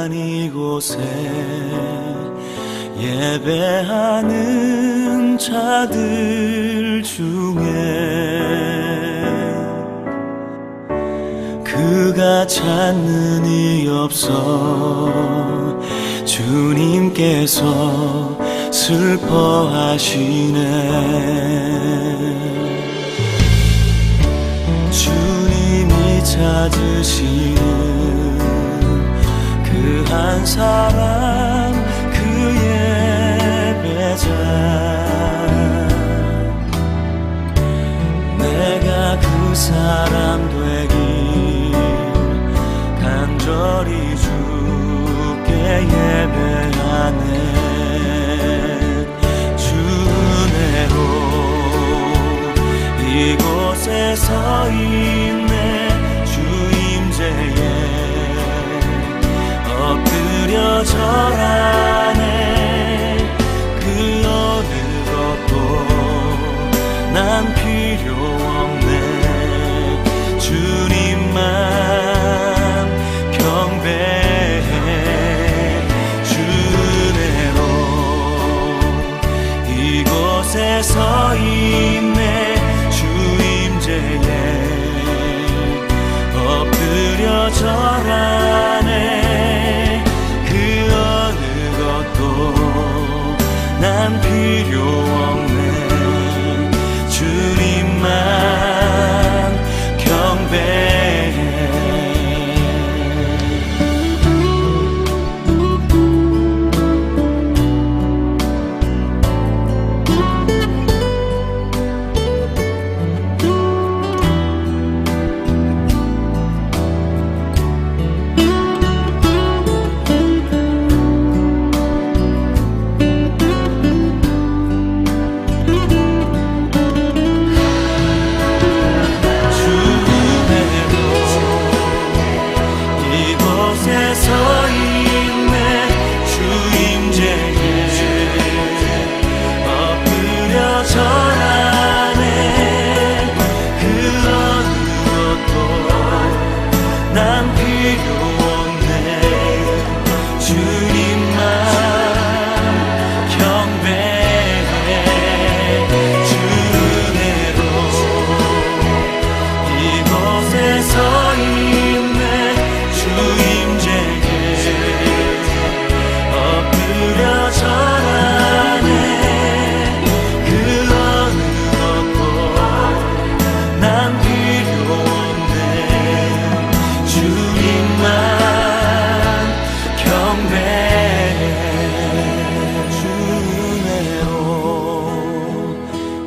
찬란한 이곳에 예배하는 자들 중에 그가 찾는 이 없어 주님께서 슬퍼하시네. 주님이 찾으시는 그 한 사람, 그 예배자, 내가 그 사람 되길 간절히 주께 예배하네. 주 은혜로 이곳에 서 있네. 주 임재에 엎드려 절하네. 그 어느 것도 난 필요 없네. 주님만 경배해. 주 은혜로 이곳에 서 있네. 주 임재에 엎드려 절하네. 그 어느 것도 난 필요 없네. 주님만 경배해.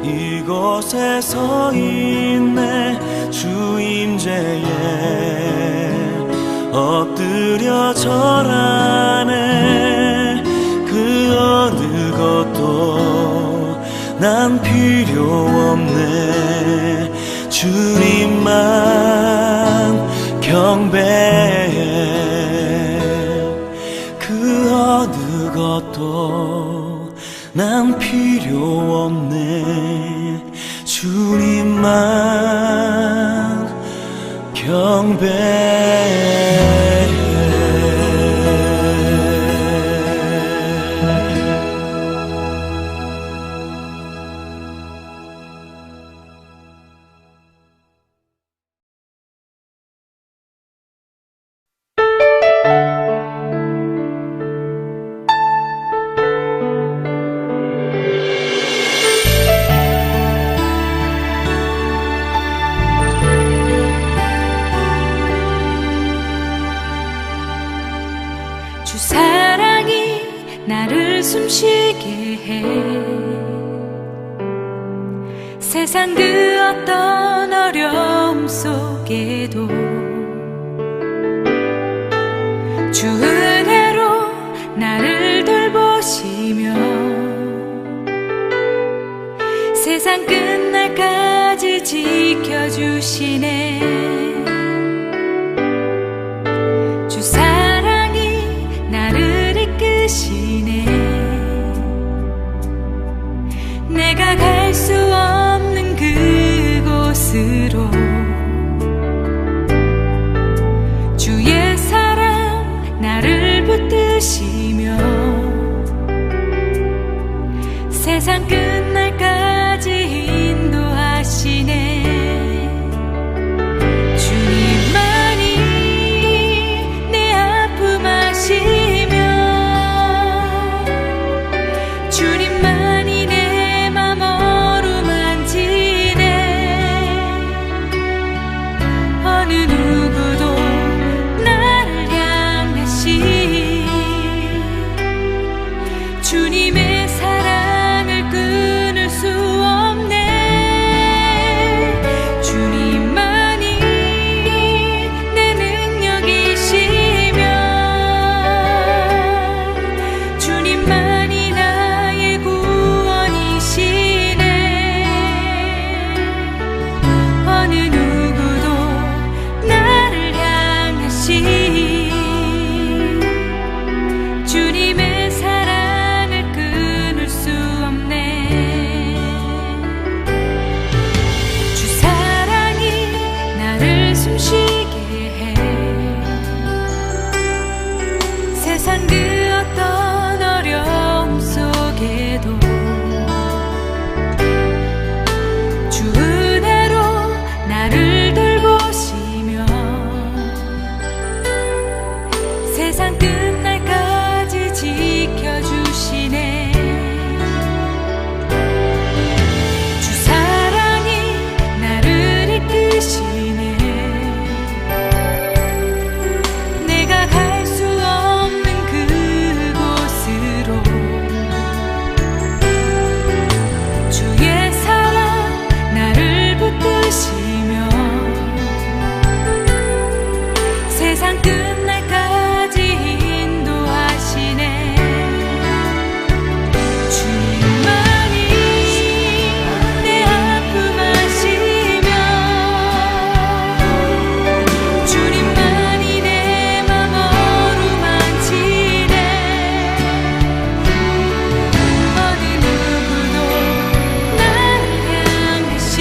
이곳에 서 있네. 주 임재에 엎드려 절하네. 그 어느 것도 난 필요 없네. 주님만 경배해. 그 어느 것도 난 필요 없네. 주님만 경배해. 주 사랑이 나를 숨쉬게 해. 세상 그 어떤 어려움 속에도 주 은혜로 나를 돌보시며 세상 끝날까지 지켜주시네. 주 사랑이 나를 이끄시네. 내가 갈 수 없는 그곳으로 주의 사랑 나를 주님만이 내 맘 어루만지네. 어느 누구도 나를 향하시 주님의 사랑을 끊을 수 없네. 주님만이 내 능력이시며 주님만이 나의 구원이시네. 어느 누구도 나를 향하시 주님의 사랑을 끊을 수 없네. 주 사랑이 나를 숨쉬게 해. 세상 그 어떤 어려움 속에도 주 은혜로 나를 돌보시며 세상 끝날까지 지켜주시네. 주 사랑이 나를 이끄시네. 내가 갈 수 없는 그곳으로 주의 사랑 나를 붙드시며 세상 끝날까지 인도하시네. 주님만이 내 아픔 아시며 주님만이 내 맘 어루만지네. 어느 누구도 나를 향하시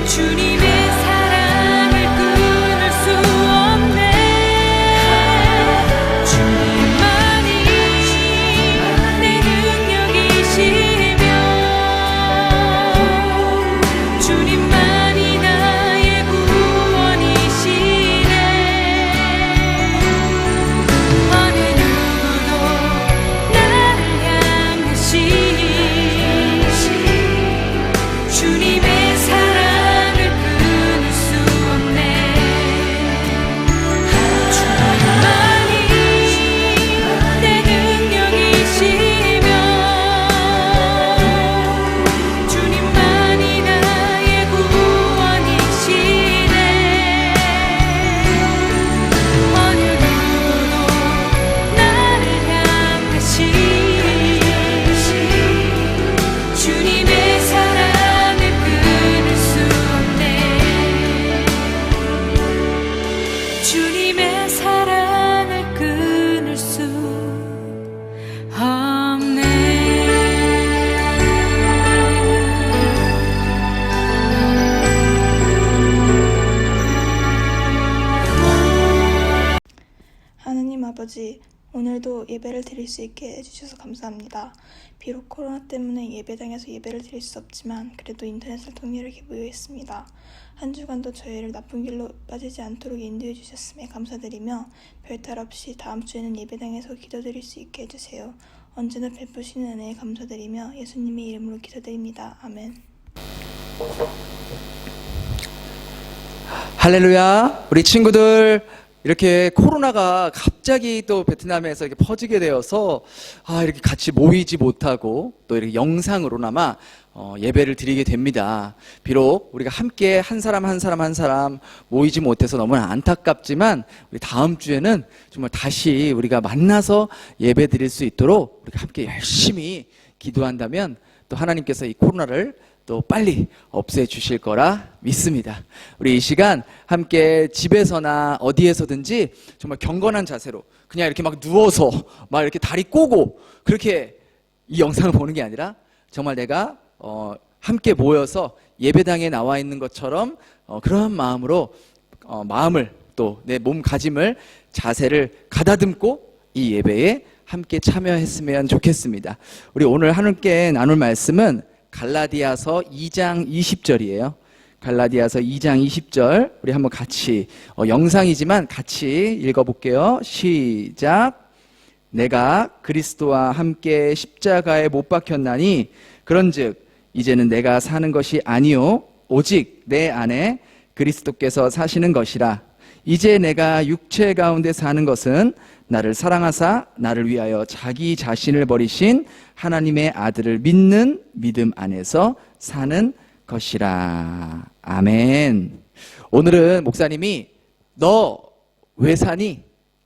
주님의 사랑을 끊을 수 없네. 주님만이 내 능력이시며 주님만이 나의 구원이시네. 어느 누구도 나를 향하시 주님의 사랑을 끊을 수 없네. 주님만이 내 능력이시며 주님만이 나의 구원이시네. 어느 누구도 나를 향하시 주님의 사랑을 끊을 수 없네. 주님의 사랑을 끊을 수 없네. 하느님 아버지, 오늘도 예배를 드릴 수 있게 해주셔서 감사합니다. 비록 코로나 때문에 예배당에서 예배를 드릴 수 없지만 그래도 인터넷을 통해 이렇게 모여있습니다. 한 주간도 저희를 나쁜 길로 빠지지 않도록 인도해 주셨음에 감사드리며 별탈 없이 다음 주에는 예배당에서 기도드릴 수 있게 해주세요. 언제나 베푸시는 은혜에 감사드리며 예수님의 이름으로 기도드립니다. 아멘. 할렐루야. 우리 친구들, 이렇게 코로나가 갑자기 또 베트남에서 이렇게 퍼지게 되어서 이렇게 같이 모이지 못하고 또 이렇게 영상으로나마 예배를 드리게 됩니다. 비록 우리가 함께 한 사람 모이지 못해서 너무나 안타깝지만 우리 다음 주에는 정말 다시 우리가 만나서 예배 드릴 수 있도록 우리가 함께 열심히 기도한다면 또 하나님께서 이 코로나를 또 빨리 없애주실 거라 믿습니다. 우리 이 시간 함께 집에서나 어디에서든지 정말 경건한 자세로 그냥 이렇게 막 누워서 막 이렇게 다리 꼬고 그렇게 이 영상을 보는 게 아니라 정말 내가 함께 모여서 예배당에 나와 있는 것처럼 그런 마음으로 마음을 또 내 몸가짐을 자세를 가다듬고 이 예배에 함께 참여했으면 좋겠습니다. 우리 오늘 함께 나눌 말씀은 갈라디아서 2장 20절이에요. 갈라디아서 2장 20절 우리 한번 같이 영상이지만 같이 읽어볼게요. 시작. 내가 그리스도와 함께 십자가에 못 박혔나니 그런즉 이제는 내가 사는 것이 아니요 오직 내 안에 그리스도께서 사시는 것이라. 이제 내가 육체 가운데 사는 것은 나를 사랑하사 나를 위하여 자기 자신을 버리신 하나님의 아들을 믿는 믿음 안에서 사는 것이라. 아멘. 오늘은 목사님이 너 왜 사니?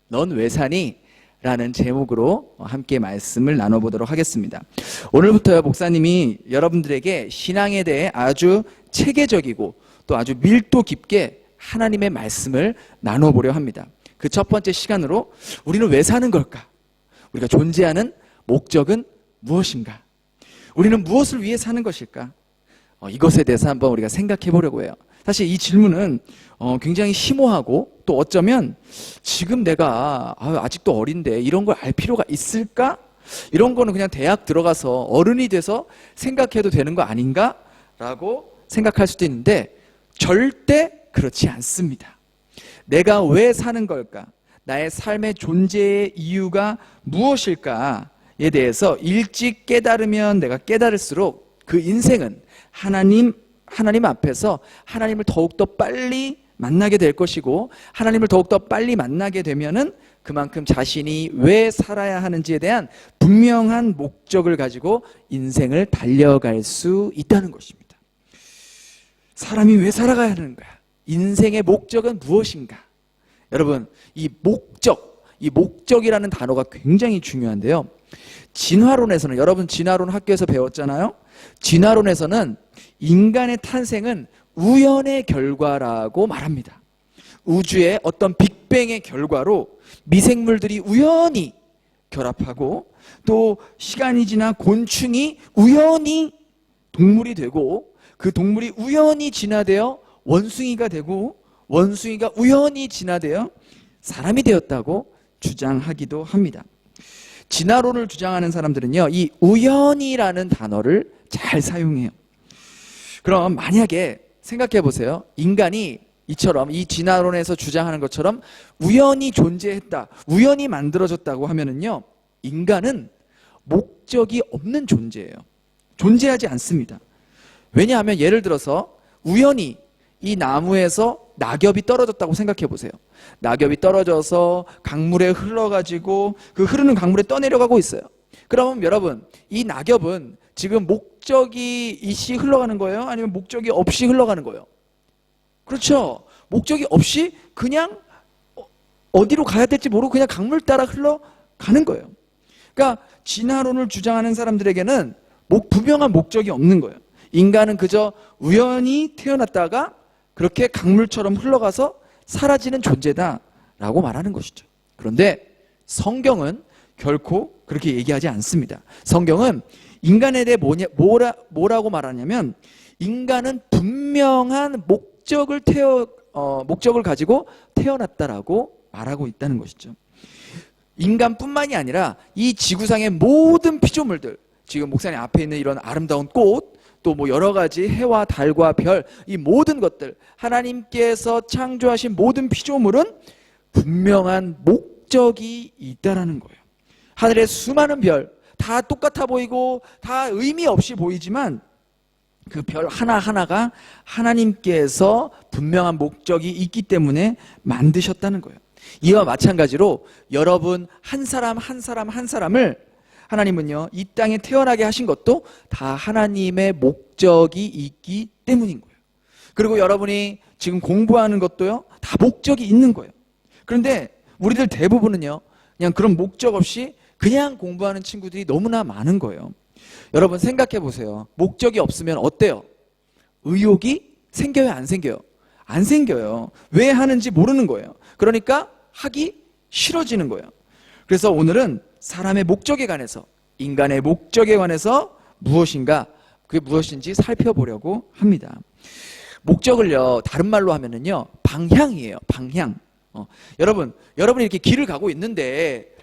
넌 왜 사니? 라는 제목으로 함께 말씀을 나눠보도록 하겠습니다. 오늘부터 목사님이 여러분들에게 신앙에 대해 아주 체계적이고 또 아주 밀도 깊게 하나님의 말씀을 나눠보려 합니다. 그 첫 번째 시간으로 우리는 왜 사는 걸까? 우리가 존재하는 목적은 무엇인가? 우리는 무엇을 위해 사는 것일까? 이것에 대해서 한번 우리가 생각해 보려고 해요. 사실 이 질문은 굉장히 심오하고 또 어쩌면 지금 내가 아직도 어린데 이런 걸 알 필요가 있을까? 이런 거는 그냥 대학 들어가서 어른이 돼서 생각해도 되는 거 아닌가? 라고 생각할 수도 있는데 절대 그렇지 않습니다. 내가 왜 사는 걸까? 나의 삶의 존재의 이유가 무엇일까에 대해서 일찍 깨달으면 내가 깨달을수록 그 인생은 하나님 앞에서 하나님을 더욱더 빨리 만나게 될 것이고 하나님을 더욱더 빨리 만나게 되면은 그만큼 자신이 왜 살아야 하는지에 대한 분명한 목적을 가지고 인생을 달려갈 수 있다는 것입니다. 사람이 왜 살아가야 하는 거야? 인생의 목적은 무엇인가? 여러분, 이 목적이라는 단어가 굉장히 중요한데요. 진화론에서는, 여러분 진화론 학교에서 배웠잖아요. 진화론에서는 인간의 탄생은 우연의 결과라고 말합니다. 우주의 어떤 빅뱅의 결과로 미생물들이 우연히 결합하고 또 시간이 지나 곤충이 우연히 동물이 되고 그 동물이 우연히 진화되어 원숭이가 되고 원숭이가 우연히 진화되어 사람이 되었다고 주장하기도 합니다. 진화론을 주장하는 사람들은요, 이 우연이라는 단어를 잘 사용해요. 그럼 만약에 생각해 보세요. 인간이 이처럼 이 진화론에서 주장하는 것처럼 우연히 존재했다, 우연히 만들어졌다고 하면은요, 인간은 목적이 없는 존재예요. 존재하지 않습니다. 왜냐하면 예를 들어서 우연히 이 나무에서 낙엽이 떨어졌다고 생각해 보세요. 낙엽이 떨어져서 강물에 흘러가지고 그 흐르는 강물에 떠내려가고 있어요. 그럼 여러분, 이 낙엽은 지금 목적이 있이 흘러가는 거예요? 아니면 목적이 없이 흘러가는 거예요? 그렇죠. 목적이 없이 그냥 어디로 가야 될지 모르고 그냥 강물 따라 흘러가는 거예요. 그러니까 진화론을 주장하는 사람들에게는 분명한 목적이 없는 거예요. 인간은 그저 우연히 태어났다가 그렇게 강물처럼 흘러가서 사라지는 존재다라고 말하는 것이죠. 그런데 성경은 결코 그렇게 얘기하지 않습니다. 성경은 인간에 대해 뭐라고 말하냐면 인간은 분명한 목적을 가지고 태어났다라고 말하고 있다는 것이죠. 인간뿐만이 아니라 이 지구상의 모든 피조물들, 지금 목사님 앞에 있는 이런 아름다운 꽃, 또 뭐 여러 가지 해와 달과 별, 이 모든 것들, 하나님께서 창조하신 모든 피조물은 분명한 목적이 있다라는 거예요. 하늘의 수많은 별, 다 똑같아 보이고 다 의미 없이 보이지만 그 별 하나하나가 하나님께서 분명한 목적이 있기 때문에 만드셨다는 거예요. 이와 마찬가지로 여러분 한 사람 한 사람을 하나님은요, 이 땅에 태어나게 하신 것도 다 하나님의 목적이 있기 때문인 거예요. 그리고 여러분이 지금 공부하는 것도요, 다 목적이 있는 거예요. 그런데 우리들 대부분은요, 그냥 그런 목적 없이 그냥 공부하는 친구들이 너무나 많은 거예요. 여러분 생각해 보세요. 목적이 없으면 어때요? 의욕이 생겨요, 안 생겨요? 안 생겨요. 왜 하는지 모르는 거예요. 그러니까 하기 싫어지는 거예요. 그래서 오늘은 사람의 목적에 관해서, 인간의 목적에 관해서 무엇인가, 그게 무엇인지 살펴보려고 합니다. 목적을요, 다른 말로 하면은요, 방향이에요. 방향. 여러분이 이렇게 길을 가고 있는데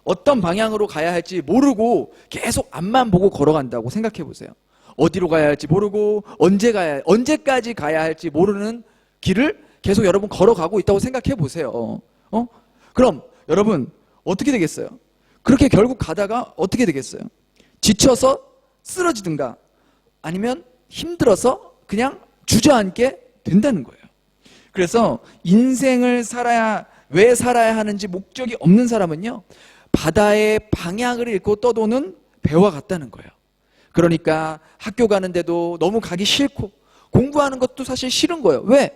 어떤 방향으로 가야 할지 모르고 계속 앞만 보고 걸어간다고 생각해 보세요. 어디로 가야 할지 모르고 언제까지 가야 할지 모르는 길을 계속 여러분 걸어가고 있다고 생각해 보세요. 그럼 여러분 어떻게 되겠어요? 그렇게 결국 가다가 어떻게 되겠어요? 지쳐서 쓰러지든가 아니면 힘들어서 그냥 주저앉게 된다는 거예요. 그래서 인생을 왜 살아야 하는지 목적이 없는 사람은요, 바다의 방향을 잃고 떠도는 배와 같다는 거예요. 그러니까 학교 가는데도 너무 가기 싫고 공부하는 것도 사실 싫은 거예요. 왜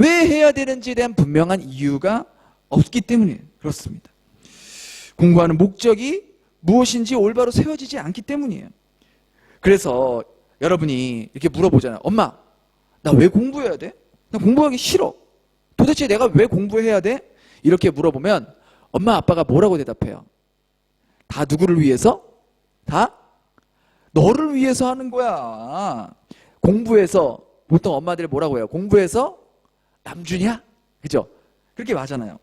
해야 되는지에 대한 분명한 이유가 없기 때문에 그렇습니다. 공부하는 목적이 무엇인지 올바로 세워지지 않기 때문이에요. 그래서 여러분이 이렇게 물어보잖아요. 엄마, 나 왜 공부해야 돼? 나 공부하기 싫어. 도대체 내가 왜 공부해야 돼? 이렇게 물어보면 엄마 아빠가 뭐라고 대답해요? 다 누구를 위해서? 다 너를 위해서 하는 거야. 공부해서 보통 엄마들이 뭐라고 해요? 공부해서 남주냐? 그죠? 그렇게 말하잖아요.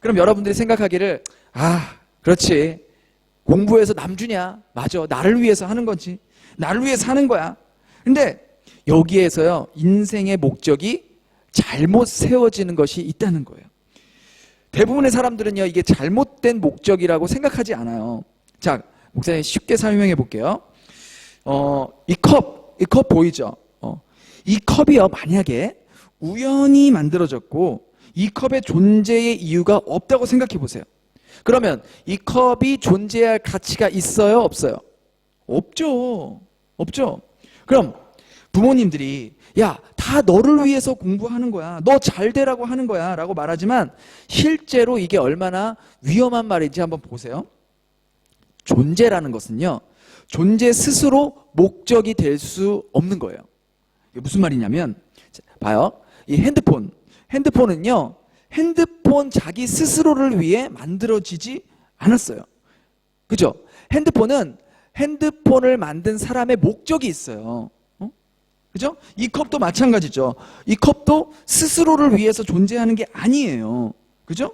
그럼 여러분들이 생각하기를 그렇지. 공부해서 남주냐? 맞아. 나를 위해서 하는 거지. 나를 위해서 하는 거야. 근데 여기에서요, 인생의 목적이 잘못 세워지는 것이 있다는 거예요. 대부분의 사람들은요, 이게 잘못된 목적이라고 생각하지 않아요. 자, 목사님 쉽게 설명해 볼게요. 이 컵 보이죠? 이 컵이요, 만약에 우연히 만들어졌고 이 컵의 존재의 이유가 없다고 생각해 보세요. 그러면 이 컵이 존재할 가치가 있어요, 없어요? 없죠. 그럼 부모님들이 다 너를 위해서 공부하는 거야. 너 잘 되라고 하는 거야. 라고 말하지만 실제로 이게 얼마나 위험한 말인지 한번 보세요. 존재라는 것은요, 존재 스스로 목적이 될 수 없는 거예요. 이게 무슨 말이냐면, 봐요. 이 핸드폰은요, 핸드폰 자기 스스로를 위해 만들어지지 않았어요. 그죠? 핸드폰을 만든 사람의 목적이 있어요. 그죠? 이 컵도 마찬가지죠. 이 컵도 스스로를 위해서 존재하는 게 아니에요. 그죠?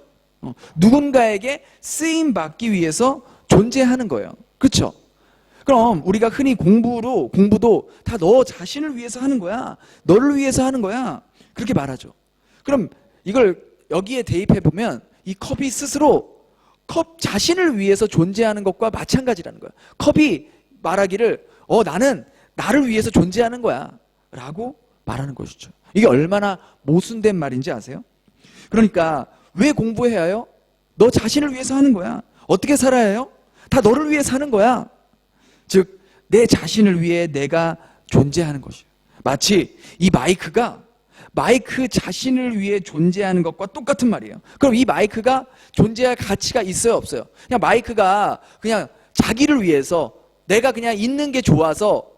누군가에게 쓰임 받기 위해서 존재하는 거예요. 그렇죠? 그럼 우리가 흔히 공부도 다 너 자신을 위해서 하는 거야. 너를 위해서 하는 거야. 그렇게 말하죠. 그럼 이걸 여기에 대입해 보면 이 컵이 스스로 컵 자신을 위해서 존재하는 것과 마찬가지라는 거야. 컵이 말하기를 나는 나를 위해서 존재하는 거야 라고 말하는 것이죠. 이게 얼마나 모순된 말인지 아세요? 그러니까 왜 공부해야 해요? 너 자신을 위해서 하는 거야. 어떻게 살아야 해요? 다 너를 위해 사는 거야. 즉 내 자신을 위해 내가 존재하는 것이에요. 마치 이 마이크 자신을 위해 존재하는 것과 똑같은 말이에요. 그럼 이 마이크가 존재할 가치가 있어요, 없어요? 그냥 마이크가 그냥 자기를 위해서 내가 그냥 있는 게 좋아서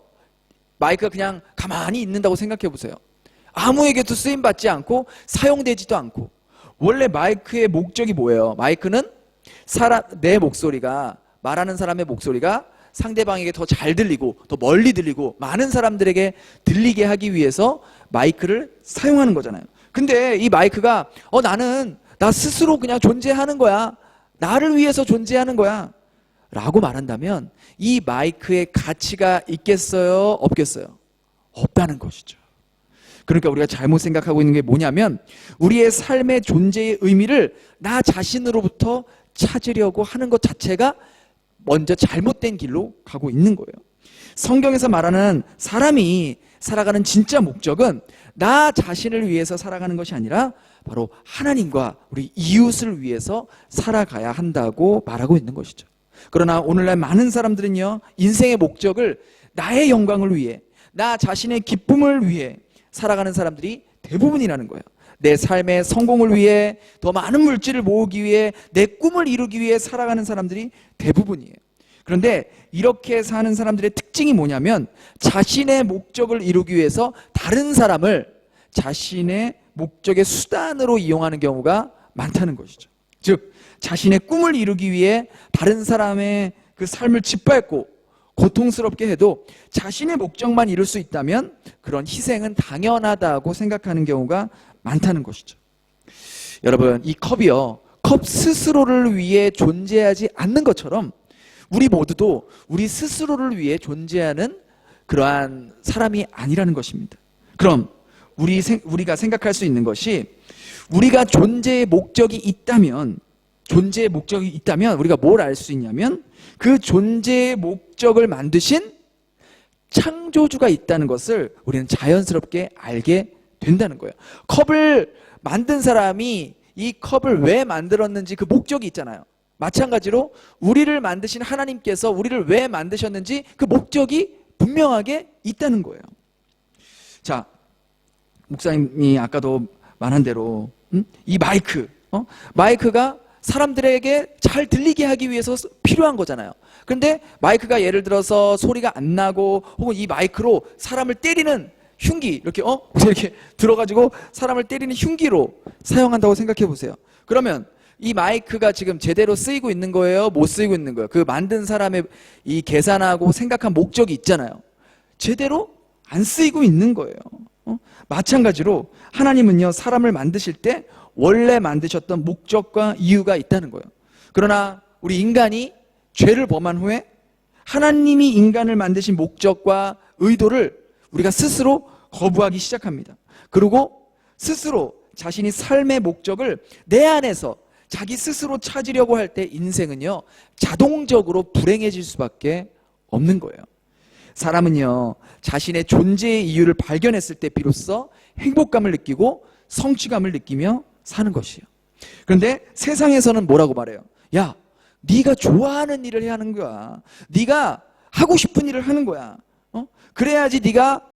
마이크가 그냥 가만히 있는다고 생각해 보세요. 아무에게도 쓰임받지 않고 사용되지도 않고. 원래 마이크의 목적이 뭐예요? 마이크는 내 목소리가, 말하는 사람의 목소리가 상대방에게 더 잘 들리고 더 멀리 들리고 많은 사람들에게 들리게 하기 위해서 마이크를 사용하는 거잖아요. 근데 이 마이크가 나 스스로 그냥 존재하는 거야. 나를 위해서 존재하는 거야 라고 말한다면 이 마이크의 가치가 있겠어요? 없겠어요? 없다는 것이죠. 그러니까 우리가 잘못 생각하고 있는 게 뭐냐면 우리의 삶의 존재의 의미를 나 자신으로부터 찾으려고 하는 것 자체가 먼저 잘못된 길로 가고 있는 거예요. 성경에서 말하는 사람이 살아가는 진짜 목적은 나 자신을 위해서 살아가는 것이 아니라 바로 하나님과 우리 이웃을 위해서 살아가야 한다고 말하고 있는 것이죠. 그러나 오늘날 많은 사람들은요, 인생의 목적을 나의 영광을 위해, 나 자신의 기쁨을 위해 살아가는 사람들이 대부분이라는 거예요. 내 삶의 성공을 위해, 더 많은 물질을 모으기 위해, 내 꿈을 이루기 위해 살아가는 사람들이 대부분이에요. 그런데 이렇게 사는 사람들의 특징이 뭐냐면 자신의 목적을 이루기 위해서 다른 사람을 자신의 목적의 수단으로 이용하는 경우가 많다는 것이죠. 즉 자신의 꿈을 이루기 위해 다른 사람의 그 삶을 짓밟고 고통스럽게 해도 자신의 목적만 이룰 수 있다면 그런 희생은 당연하다고 생각하는 경우가 많다는 것이죠. 여러분, 이 컵이요, 컵 스스로를 위해 존재하지 않는 것처럼 우리 모두도 우리 스스로를 위해 존재하는 그러한 사람이 아니라는 것입니다. 그럼 우리가 생각할 수 있는 것이 우리가 존재의 목적이 있다면 우리가 뭘 알 수 있냐면 그 존재의 목적을 만드신 창조주가 있다는 것을 우리는 자연스럽게 알게 된다는 거예요. 컵을 만든 사람이 이 컵을 왜 만들었는지 그 목적이 있잖아요. 마찬가지로 우리를 만드신 하나님께서 우리를 왜 만드셨는지 그 목적이 분명하게 있다는 거예요. 자, 목사님이 아까도 말한 대로 이 마이크가 사람들에게 잘 들리게 하기 위해서 필요한 거잖아요. 그런데 마이크가 예를 들어서 소리가 안 나고 혹은 이 마이크로 사람을 때리는 흉기 이렇게 들어가지고 사람을 때리는 흉기로 사용한다고 생각해 보세요. 그러면 이 마이크가 지금 제대로 쓰이고 있는 거예요? 못 쓰이고 있는 거예요? 그 만든 사람의 이 계산하고 생각한 목적이 있잖아요. 제대로 안 쓰이고 있는 거예요. 마찬가지로 하나님은요, 사람을 만드실 때 원래 만드셨던 목적과 이유가 있다는 거예요. 그러나 우리 인간이 죄를 범한 후에 하나님이 인간을 만드신 목적과 의도를 우리가 스스로 거부하기 시작합니다. 그리고 스스로 자신이 삶의 목적을 내 안에서 자기 스스로 찾으려고 할 때 인생은요, 자동적으로 불행해질 수밖에 없는 거예요. 사람은요, 자신의 존재의 이유를 발견했을 때 비로소 행복감을 느끼고 성취감을 느끼며 사는 것이에요. 그런데 세상에서는 뭐라고 말해요? 야, 네가 좋아하는 일을 해야 하는 거야. 네가 하고 싶은 일을 하는 거야. 그래야지 네가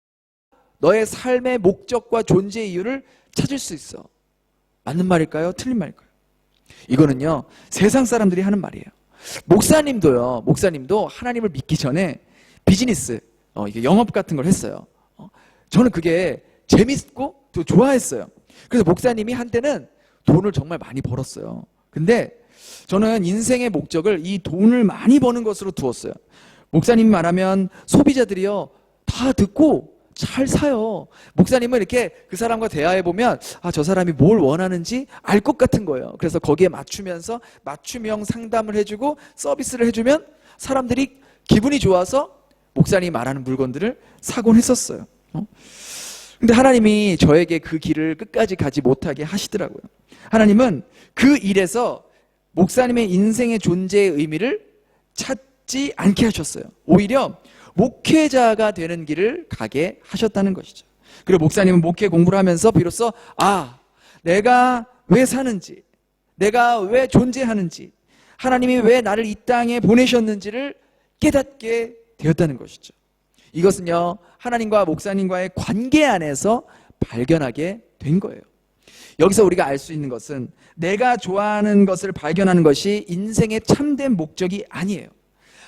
너의 삶의 목적과 존재의 이유를 찾을 수 있어. 맞는 말일까요? 틀린 말일까요? 이거는요, 세상 사람들이 하는 말이에요. 목사님도 하나님을 믿기 전에 비즈니스, 이게 영업 같은 걸 했어요. 저는 그게 재밌고 또 좋아했어요. 그래서 목사님이 한때는 돈을 정말 많이 벌었어요. 근데 저는 인생의 목적을 이 돈을 많이 버는 것으로 두었어요. 목사님이 말하면 소비자들이요, 다 듣고 잘 사요. 목사님은 이렇게 그 사람과 대화해보면 저 사람이 뭘 원하는지 알 것 같은 거예요. 그래서 거기에 맞추면서 맞춤형 상담을 해주고 서비스를 해주면 사람들이 기분이 좋아서 목사님이 말하는 물건들을 사곤 했었어요. 근데 하나님이 저에게 그 길을 끝까지 가지 못하게 하시더라고요. 하나님은 그 일에서 목사님의 인생의 존재의 의미를 찾지 않게 하셨어요. 오히려 목회자가 되는 길을 가게 하셨다는 것이죠. 그리고 목사님은 목회 공부를 하면서 비로소 내가 왜 사는지, 내가 왜 존재하는지, 하나님이 왜 나를 이 땅에 보내셨는지를 깨닫게 되었다는 것이죠. 이것은요, 하나님과 목사님과의 관계 안에서 발견하게 된 거예요. 여기서 우리가 알 수 있는 것은 내가 좋아하는 것을 발견하는 것이 인생의 참된 목적이 아니에요.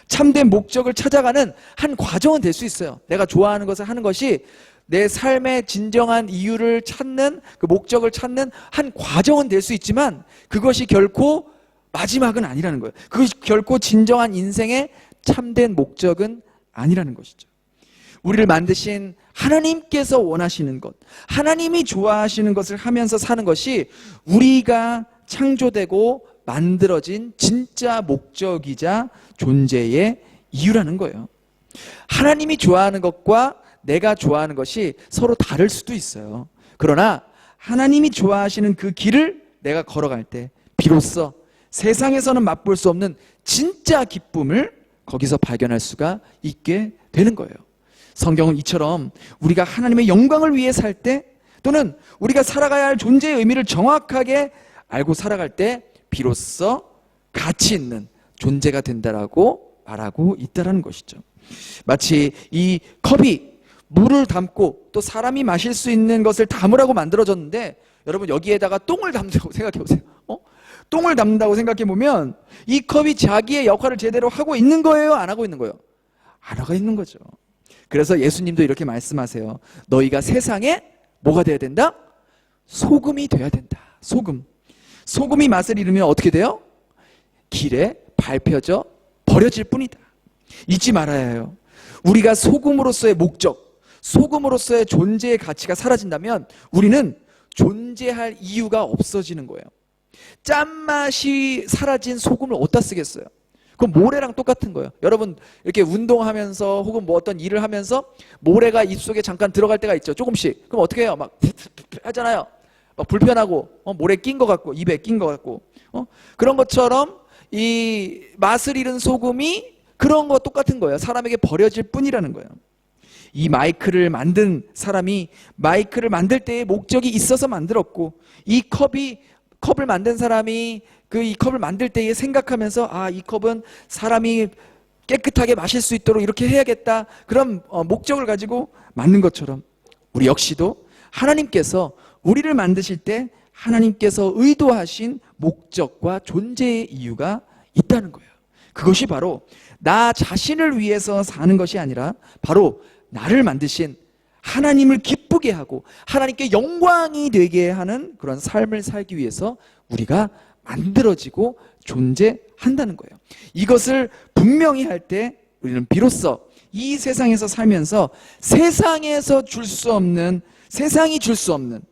참된 목적을 찾아가는 한 과정은 될 수 있어요. 내가 좋아하는 것을 하는 것이 내 삶의 진정한 이유를 찾는, 그 목적을 찾는 한 과정은 될 수 있지만 그것이 결코 마지막은 아니라는 거예요. 그것이 결코 진정한 인생의 참된 목적은 아니라는 것이죠. 우리를 만드신 하나님께서 원하시는 것, 하나님이 좋아하시는 것을 하면서 사는 것이 우리가 창조되고 만들어진 진짜 목적이자 존재의 이유라는 거예요. 하나님이 좋아하는 것과 내가 좋아하는 것이 서로 다를 수도 있어요. 그러나 하나님이 좋아하시는 그 길을 내가 걸어갈 때 비로소 세상에서는 맛볼 수 없는 진짜 기쁨을 거기서 발견할 수가 있게 되는 거예요. 성경은 이처럼 우리가 하나님의 영광을 위해 살 때, 또는 우리가 살아가야 할 존재의 의미를 정확하게 알고 살아갈 때 비로소 가치 있는 존재가 된다라고 말하고 있다는 것이죠. 마치 이 컵이 물을 담고 또 사람이 마실 수 있는 것을 담으라고 만들어졌는데, 여러분 여기에다가 똥을 담는다고 생각해 보세요. 똥을 담는다고 생각해 보면 이 컵이 자기의 역할을 제대로 하고 있는 거예요? 안 하고 있는 거예요? 안 하고 있는 거죠. 그래서 예수님도 이렇게 말씀하세요. 너희가 세상에 뭐가 돼야 된다? 소금이 돼야 된다. 소금이 맛을 잃으면 어떻게 돼요? 길에 밟혀져 버려질 뿐이다. 잊지 말아야 해요. 우리가 소금으로서의 목적, 소금으로서의 존재의 가치가 사라진다면 우리는 존재할 이유가 없어지는 거예요. 짠맛이 사라진 소금을 어디다 쓰겠어요? 그건 모래랑 똑같은 거예요. 여러분 이렇게 운동하면서 혹은 뭐 어떤 일을 하면서 모래가 입속에 잠깐 들어갈 때가 있죠. 조금씩. 그럼 어떻게 해요? 막 하잖아요. 막 불편하고 모래 낀 것 같고 입에 낀 것 같고 그런 것처럼 이 맛을 잃은 소금이 그런 거 똑같은 거예요. 사람에게 버려질 뿐이라는 거예요. 이 마이크를 만든 사람이 마이크를 만들 때의 목적이 있어서 만들었고, 이 컵을 만든 사람이 이 컵을 만들 때에 생각하면서 이 컵은 사람이 깨끗하게 마실 수 있도록 이렇게 해야겠다, 그런 목적을 가지고 만든 것처럼 우리 역시도 하나님께서 우리를 만드실 때 하나님께서 의도하신 목적과 존재의 이유가 있다는 거예요. 그것이 바로 나 자신을 위해서 사는 것이 아니라 바로 나를 만드신 하나님을 기쁘게 하고 하나님께 영광이 되게 하는 그런 삶을 살기 위해서 우리가 만들어지고 존재한다는 거예요. 이것을 분명히 할 때 우리는 비로소 이 세상에서 살면서 세상에서 줄 수 없는, 세상이 줄 수 없는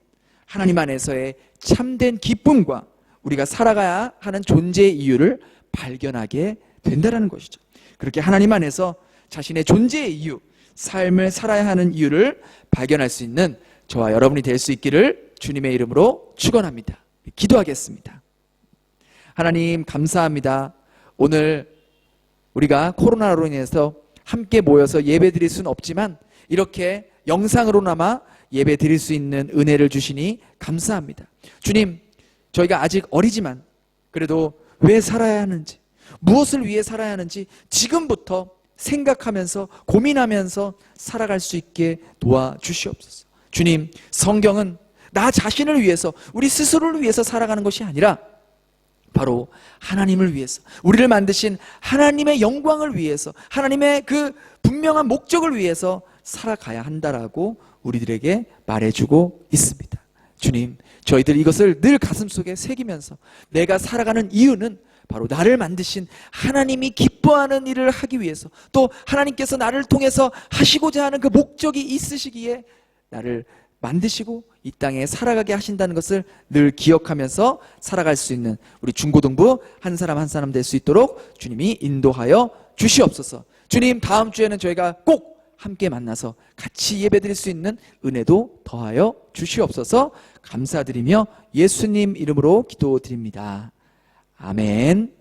하나님 안에서의 참된 기쁨과 우리가 살아가야 하는 존재의 이유를 발견하게 된다는 것이죠. 그렇게 하나님 안에서 자신의 존재의 이유, 삶을 살아야 하는 이유를 발견할 수 있는 저와 여러분이 될 수 있기를 주님의 이름으로 축원합니다. 기도하겠습니다. 하나님 감사합니다. 오늘 우리가 코로나로 인해서 함께 모여서 예배 드릴 수는 없지만 이렇게 영상으로나마 예배 드릴 수 있는 은혜를 주시니 감사합니다. 주님, 저희가 아직 어리지만 그래도 왜 살아야 하는지, 무엇을 위해 살아야 하는지 지금부터 생각하면서 고민하면서 살아갈 수 있게 도와주시옵소서. 주님, 성경은 나 자신을 위해서, 우리 스스로를 위해서 살아가는 것이 아니라 바로 하나님을 위해서, 우리를 만드신 하나님의 영광을 위해서, 하나님의 그 분명한 목적을 위해서 살아가야 한다라고 우리들에게 말해주고 있습니다. 주님, 저희들 이것을 늘 가슴속에 새기면서 내가 살아가는 이유는 바로 나를 만드신 하나님이 기뻐하는 일을 하기 위해서, 또 하나님께서 나를 통해서 하시고자 하는 그 목적이 있으시기에 나를 만드시고 이 땅에 살아가게 하신다는 것을 늘 기억하면서 살아갈 수 있는 우리 중고등부 한 사람 한 사람 될 수 있도록 주님이 인도하여 주시옵소서. 주님, 다음 주에는 저희가 꼭 함께 만나서 같이 예배드릴 수 있는 은혜도 더하여 주시옵소서. 감사드리며 예수님 이름으로 기도드립니다. 아멘.